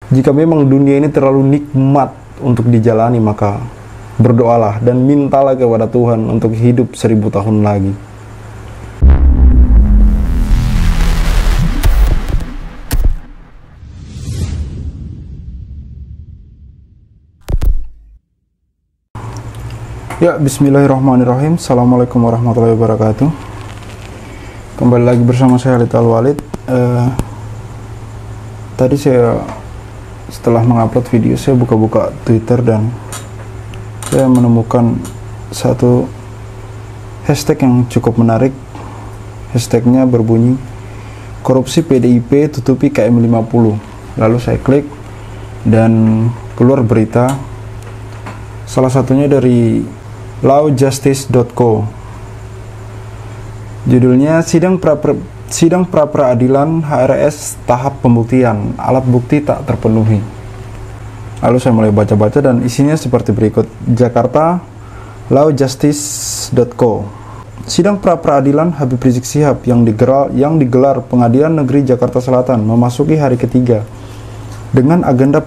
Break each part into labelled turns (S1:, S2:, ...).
S1: Jika memang dunia ini terlalu nikmat untuk dijalani, maka berdoalah dan mintalah kepada Tuhan untuk hidup 1000 tahun lagi. Ya, bismillahirrahmanirrahim. Assalamualaikum warahmatullahi wabarakatuh. Kembali lagi bersama saya Khalid Al-Walid. Tadi saya setelah mengupload video, saya buka-buka Twitter dan saya menemukan satu hashtag yang cukup menarik. Hashtagnya berbunyi korupsi PDIP tutupi KM50. Lalu saya klik dan keluar berita, salah satunya dari lawjustice.co. Judulnya sidang pra peradilan HRS tahap pembuktian, alat bukti tak terpenuhi. Lalu saya mulai baca-baca dan isinya seperti berikut. Jakarta, lawjustice.co. Sidang pra peradilan Habib Rizik Syihab yang digelar Pengadilan Negeri Jakarta Selatan memasuki hari ketiga dengan agenda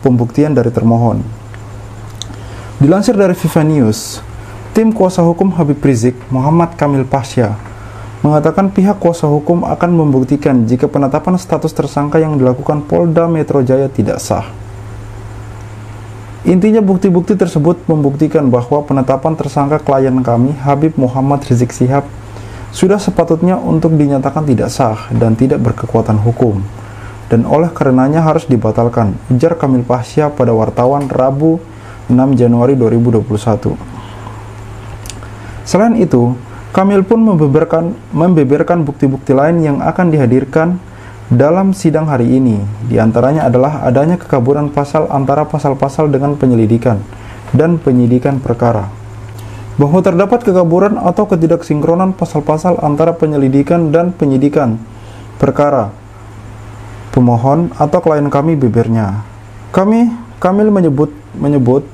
S1: pembuktian dari termohon. Dilansir dari Viva News, tim kuasa hukum Habib Rizik, Muhammad Kamil Pasha, mengatakan pihak kuasa hukum akan membuktikan jika penetapan status tersangka yang dilakukan Polda Metro Jaya tidak sah. Intinya bukti-bukti tersebut membuktikan bahwa penetapan tersangka klien kami, Habib Muhammad Rizik Syihab, sudah sepatutnya untuk dinyatakan tidak sah dan tidak berkekuatan hukum, dan oleh karenanya harus dibatalkan, ujar Kamil Pasha pada wartawan Rabu 6 Januari 2021. Selain itu, Kamil pun membeberkan bukti-bukti lain yang akan dihadirkan dalam sidang hari ini. Di antaranya adalah adanya kekaburan pasal antara pasal-pasal dengan penyelidikan dan penyidikan perkara. Bahwa terdapat kekaburan atau ketidaksinkronan pasal-pasal antara penyelidikan dan penyidikan perkara pemohon atau klien kami bebernya. Kamil menyebut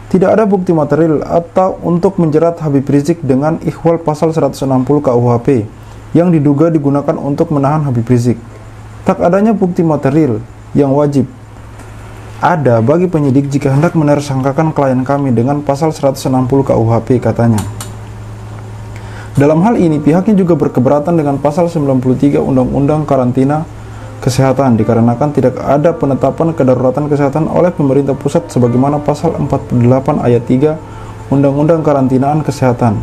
S1: tidak ada bukti material atau untuk menjerat Habib Rizik dengan ihwal pasal 160 KUHP yang diduga digunakan untuk menahan Habib Rizik. Tak adanya bukti material yang wajib ada bagi penyidik jika hendak menersangkakan klien kami dengan pasal 160 KUHP, katanya. Dalam hal ini pihaknya juga berkeberatan dengan pasal 93 Undang-Undang Karantina Kesehatan dikarenakan tidak ada penetapan kedaruratan kesehatan oleh pemerintah pusat sebagaimana pasal 48 ayat 3 Undang-Undang Karantinaan Kesehatan,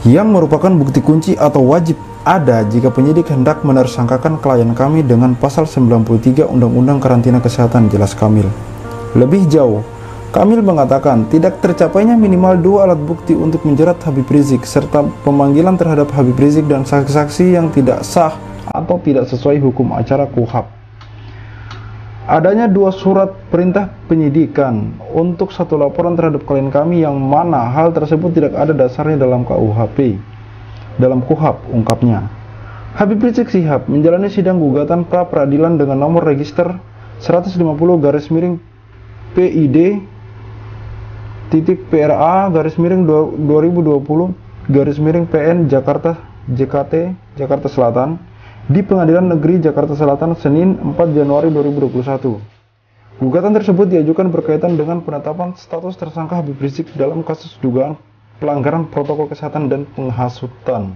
S1: yang merupakan bukti kunci atau wajib ada jika penyidik hendak menersangkakan klien kami dengan pasal 93 Undang-Undang Karantina Kesehatan, jelas Kamil. Lebih jauh, Kamil mengatakan tidak tercapainya minimal 2 alat bukti untuk menjerat Habib Rizik serta pemanggilan terhadap Habib Rizik dan saksi-saksi yang tidak sah atau tidak sesuai hukum acara KUHP. Adanya 2 surat perintah penyidikan untuk 1 laporan terhadap klien kami yang mana hal tersebut tidak ada dasarnya dalam KUHP, dalam KUHP, ungkapnya. Habib Rizik Syihab menjalani sidang gugatan pra peradilan dengan nomor register 150-PID.PRA-2020-PN Jakarta JKT Jakarta Selatan di Pengadilan Negeri Jakarta Selatan Senin 4 Januari 2021. Gugatan tersebut diajukan berkaitan dengan penetapan status tersangka Habib Rizik dalam kasus dugaan pelanggaran protokol kesehatan dan penghasutan.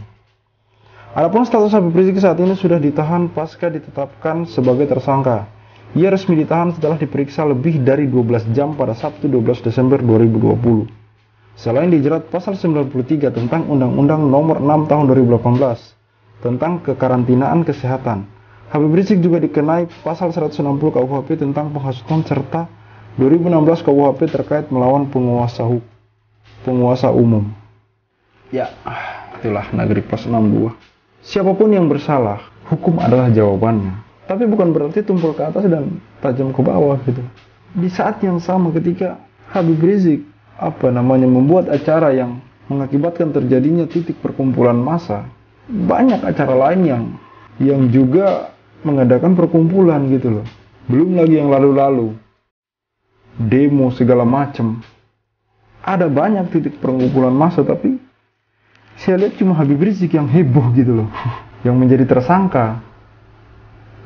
S1: Adapun status Habib Rizik saat ini sudah ditahan pasca ditetapkan sebagai tersangka. Ia resmi ditahan setelah diperiksa lebih dari 12 jam pada Sabtu 12 Desember 2020. Selain dijerat pasal 93 tentang Undang-Undang Nomor 6 Tahun 2018 tentang kekarantinaan kesehatan, Habib Rizik juga dikenai pasal 160 KUHP tentang penghasutan serta 2016 KUHP terkait melawan penguasa umum. Ya, itulah Negeri Pos 62. Siapapun yang bersalah, hukum adalah jawabannya. Tapi bukan berarti tumpul ke atas dan tajam ke bawah gitu. Di saat yang sama ketika Habib Rizik membuat acara yang mengakibatkan terjadinya titik perkumpulan massa, banyak acara lain yang juga mengadakan perkumpulan gitu loh. Belum lagi yang lalu-lalu, demo segala macam. Ada banyak titik perkumpulan massa, tapi saya lihat cuma Habib Rizik yang heboh gitu loh, yang menjadi tersangka.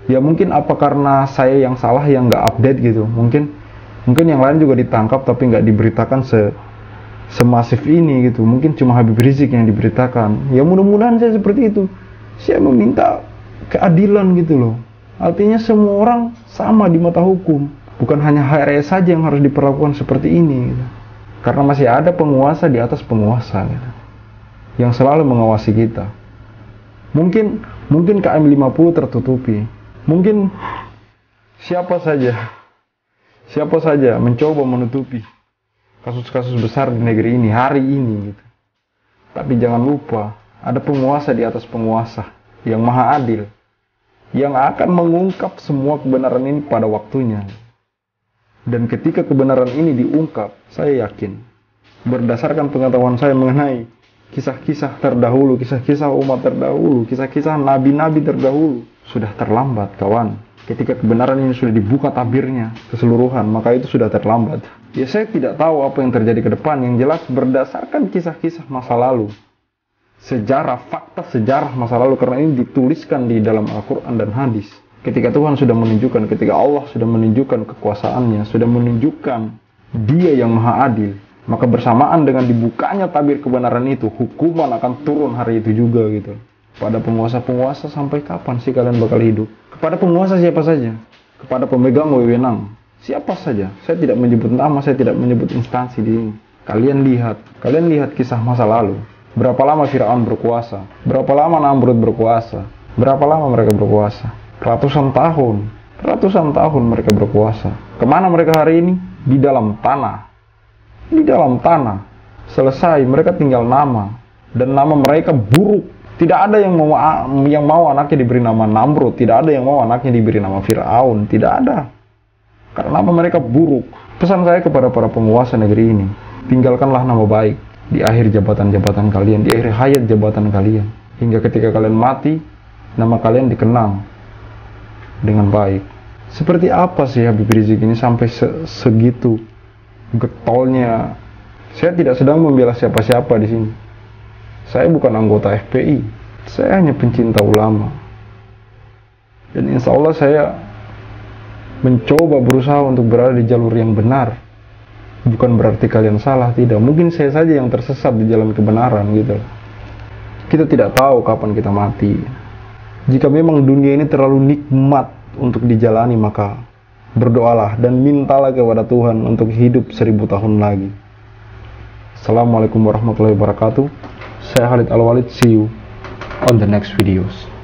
S1: Ya mungkin apa karena saya yang salah yang nggak update gitu. Mungkin yang lain juga ditangkap tapi nggak diberitakan semasif ini gitu. Mungkin cuma Habib Rizik yang diberitakan. Ya mudah-mudahan saya seperti itu. Saya meminta keadilan gitu loh. Artinya semua orang sama di mata hukum. Bukan hanya HRS saja yang harus diperlakukan seperti ini gitu. Karena masih ada penguasa di atas penguasa gitu, yang selalu mengawasi kita. Mungkin KM50 tertutupi. Mungkin siapa saja mencoba menutupi kasus-kasus besar di negeri ini hari ini gitu. Tapi jangan lupa, ada penguasa di atas penguasa yang maha adil, yang akan mengungkap semua kebenaran ini pada waktunya. Dan ketika kebenaran ini diungkap, saya yakin, berdasarkan pengetahuan saya mengenai kisah-kisah terdahulu, kisah-kisah umat terdahulu, kisah-kisah nabi-nabi terdahulu, sudah terlambat kawan. Ketika kebenaran ini sudah dibuka tabirnya keseluruhan, maka itu sudah terlambat. Ya saya tidak tahu apa yang terjadi ke depan, yang jelas berdasarkan kisah-kisah masa lalu, sejarah, fakta sejarah masa lalu, karena ini dituliskan di dalam Al-Quran dan hadis. Ketika Tuhan sudah menunjukkan, ketika Allah sudah menunjukkan kekuasaannya, sudah menunjukkan Dia yang maha adil, maka bersamaan dengan dibukanya tabir kebenaran itu, hukuman akan turun hari itu juga gitu. Pada penguasa-penguasa, sampai kapan sih kalian bakal hidup? Kepada penguasa siapa saja, kepada pemegang wewenang siapa saja. Saya tidak menyebut nama, saya tidak menyebut instansi di sini. Kalian lihat kisah masa lalu. Berapa lama Firaun berkuasa? Berapa lama Namrud berkuasa? Berapa lama mereka berkuasa? Ratusan tahun mereka berkuasa. Kemana mereka hari ini? Di dalam tanah. Selesai, mereka tinggal nama, dan nama mereka buruk. Tidak ada yang mau anaknya diberi nama Namrud, tidak ada yang mau anaknya diberi nama Firaun, tidak ada. Karena nama mereka buruk. Pesan saya kepada para penguasa negeri ini, tinggalkanlah nama baik di akhir jabatan-jabatan kalian, di akhir hayat jabatan kalian, hingga ketika kalian mati, nama kalian dikenang dengan baik. Seperti apa sih Habib Rizik ini sampai segitu getolnya? Saya tidak sedang membela siapa-siapa di sini. Saya bukan anggota FPI. Saya hanya pencinta ulama. Dan insya Allah saya mencoba berusaha untuk berada di jalur yang benar. Bukan berarti kalian salah, tidak. Mungkin saya saja yang tersesat di jalan kebenaran gitu. Kita tidak tahu kapan kita mati. Jika memang dunia ini terlalu nikmat untuk dijalani, maka berdoalah dan mintalah kepada Tuhan untuk hidup 1000 tahun lagi. Assalamualaikum warahmatullahi wabarakatuh. Saya Khalid Al-Walid. See you on the next videos.